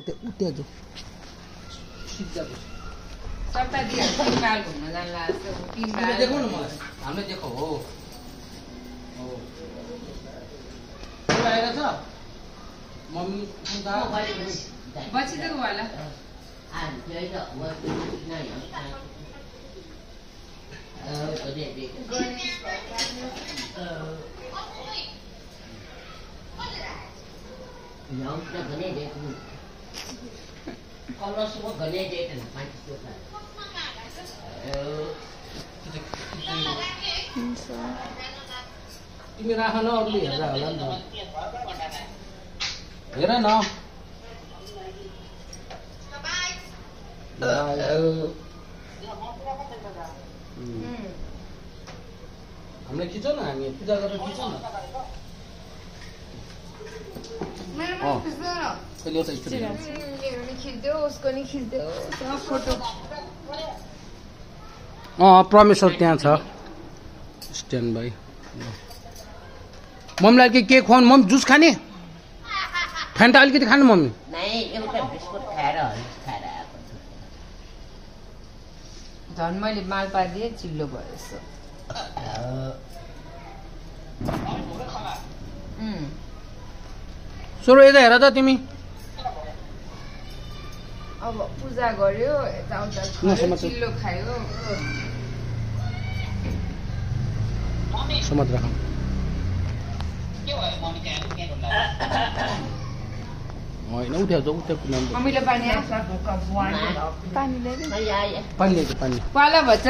उते जो सिद्धा सबटा दिया 3 बार घुम्न जान्ला 3 बार देखो न मलाई हामीले देखो हो आएर छ मम्मी सुन्दा बचिदिएको होला तिमी राख न अरूले हेर्दा होला नि त हेर न हामीले खिचौँ न हामी पूजा गरेर खिचौँ न परमेश्वर त्यहाँ छ स्ट्यान्ड बाई मम्मीलाई के खुवाउनु मम्मी जुस खाने फेन्टा अलिकति खानु मम्मी झन् मैले मालपा दिएँ चिल्लो भयो यसो सोरो यता हेर त तिमी अब पूजा गर्यो यताउता चिल्लो खायो समाज राख होइन उठ्यो मम्मीले पानी पानी पानी पाला भन्छ